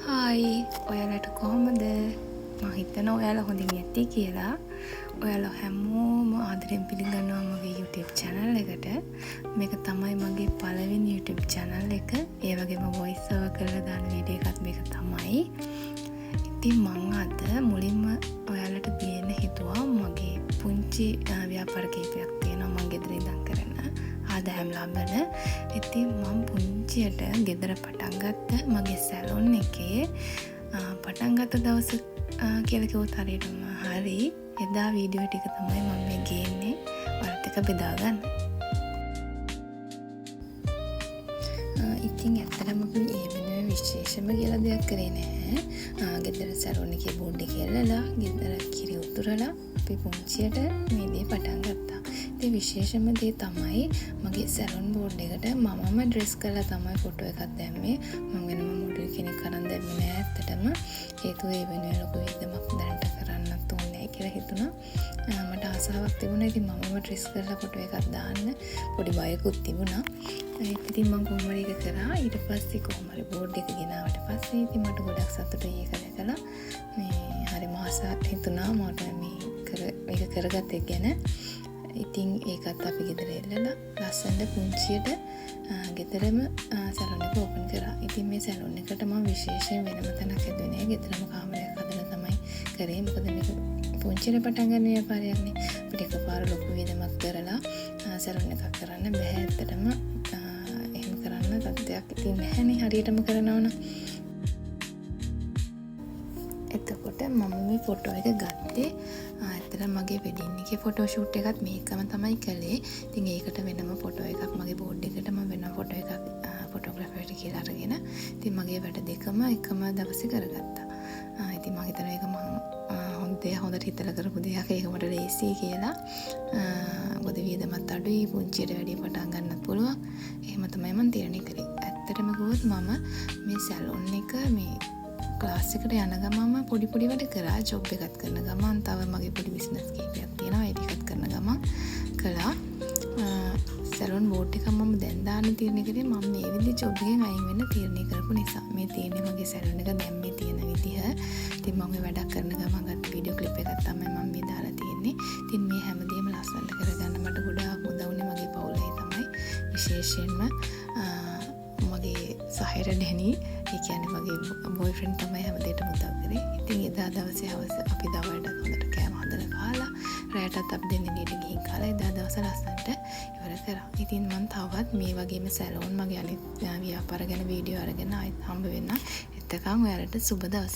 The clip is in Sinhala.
හායි ඔයාලට කොහොමද? මම හිතනවා ඔයාලා හොඳින් ඇති කියලා. ඔයාලා හැමෝම ආදරෙන් පිළිගන්නවා මගේ YouTube channel එකට. මේක තමයි මගේ පළවෙනි YouTube channel එක. ඒ වගේම voice over කරලා දාන වීඩියෝ එකත් මේක තමයි. ඉතින් මම අද මුලින්ම ඔයාලට දෙන්න හිතුවා මගේ පුංචි ව්‍යාපාර කීපයක් තියෙනවා මම ගෙදර ඉඳන් කරන. ආදායම් ලබන. ඉතින් මම පුංචියට ගෙදර පටන් ගත්ත මගේ සැලොන් එකේ පටන් ගත්ත දවස කියලා කිව්වොත් හරියටම හරි. එදා වීඩියෝ ටික තමයි මම මේ ගේන්නේ. ඔයාලත් එක්ක බෙදා ගන්න. ඉතින් ඇත්තටම මේ වෙනුවෙන් විශේෂම කියලා දෙයක් කරේ නැහැ. ගෙදර සැලොන් එකේ බෝඩ් එක කියලා ගෙදර කිරි උතුරලා අපි පුංචියට මේ දේ පටන් ගත්තා. ඉතින් විශේෂම දේ තමයි මගේ සැලොන් බෝඩ් එකට මමම ඩ්‍රෙස් කරලා තමයි ෆොටෝ එකක් දැම්මේ. මම වෙනම මොඩල් කෙනෙක් කරන් දැම්මේ නෑ ඇත්තටම. හේතුව ඒ වෙනුවෙන් ලොකු වියදමක් දැනට කරන්නත් ඕනේ කියලා හිතුණා. මට ආසාවක් තිබුණා. ඉතින් මමම ඩ්‍රෙස් කරලා ෆොටෝ එකක් දාන්න පොඩි බයකුත් තිබුණා. ඉතින් මම කොහොම හරි ඒක කරා. ඊට පස්සේ කොහොම හරි බෝඩ් එක ගෙනාවට පස්සේ ඉතින් මට ගොඩක් සතුටුයි ඒක දැකලා. මේ හරි මාසයක් හිතුණා මට මේක කරගත්තේ ගැන. ඉතින් ඒකත් අපි ගෙදර එල්ලලා ලස්සනට පුංචියට ගෙදරම සැලොන් එක ඕපන් කරා. ඉතින් මේ සැලොන් එකට මම විශේෂයෙන් වෙනම තැනක් හදුවේ නෑ. ගෙදරම කාමරයක් හදලා තමයි කරේ. මොකද මේක පුංචියට පටන් ගන්න ව්‍යාපාරයක්නේ. අපිට එකපාර ලොකු වියදමක් කරලා සැලොන් එකක් කරන්න බෑ. ඇත්තටම එහෙම කරන්න තත්ත්වයක් ඉතින් නැහැනේ හරියටම කරනවා නම්. එතකොට මම මේ ෆොටෝ එක ගත්තේ ඇත්තටම මගේ වෙඩින් එකේ ෆොටෝ ෂූට් එකත් මේකම තමයි කළේ. ඉතින් ඒකට වෙනම ෆොටෝ එකක් මගේ බෝඩ් එකට මම වෙනම ෆොටෝ එකක් ෆොටෝග්‍රැෆර්ට කියලා අරගෙන ඉතින් මගේ වැඩ දෙකම එකම දවසේ කරගත්තා. ඉතින් මම හිතනවා ඒක මම හොඳට හිතලා කරපු දෙයක්. ඒක මට ලේසි කියලා. මොකද වියදමත් අඩුයි පුංචියට වැඩි පටන් ගන්නත් පුළුවන්. එහෙම තමයි මම තීරණය කළේ. ඇත්තටම කිව්වොත් මම මේ සැලොන් එක මේ ක්ලාස් එකට යන ගමන්ම පොඩි වැඩ කරා. ජොබ් එකත් කරන ගමන් තව මගේ පොඩි බිස්නස් කීපයක් තියෙනවා. ඒ ටිකත් කරන ගමන් කළා. සැලොන් බෝඩ් එක මම දැන් දාන්න තීරණය කරේ මම මේ විදිහේ ජොබ් එකෙන් අයින් වෙන්න තීරණය කරපු නිසා. මේ තියෙන්නේ මගේ සැලොන් එක දැන් මේ තියෙන විදිහ. ඉතින් මම මේ වැඩක් කරන ගමන් ගත්ත වීඩියෝ ක්ලිප් එකක් තමයි මම මේ දාලා තියෙන්නේ. ඉතින් මේ හැමදේම ලස්සනට කරගන්න මට ගොඩාක් උදව් වුණේ මගේ පවුලේ තමයි. විශේෂයෙන්ම මගේ සහයර ඩැනි, ඒ කියන්නේ මගේ බොයිෆ්‍රෙන්ඩ් තමයි හැමදේටම උදව් කරේ. ඉතින් එදා දවසේ හවස අපි දවල්ට හොඳට කෑම හදලා කාලා, රැයටත් අපි දෙන්නේ නියට ගිහින් කාලා එදා දවස ලස්සනට ඉවර කරා. ඉතින් මම තවත් මේ වගේම සැලොන් මගේ අනිත් ව්‍යාපාර ගැන වීඩියෝ අරගෙන ආයෙත් හම්බ වෙන්න. එතකන් ඔයාලට සුබ දවසක්.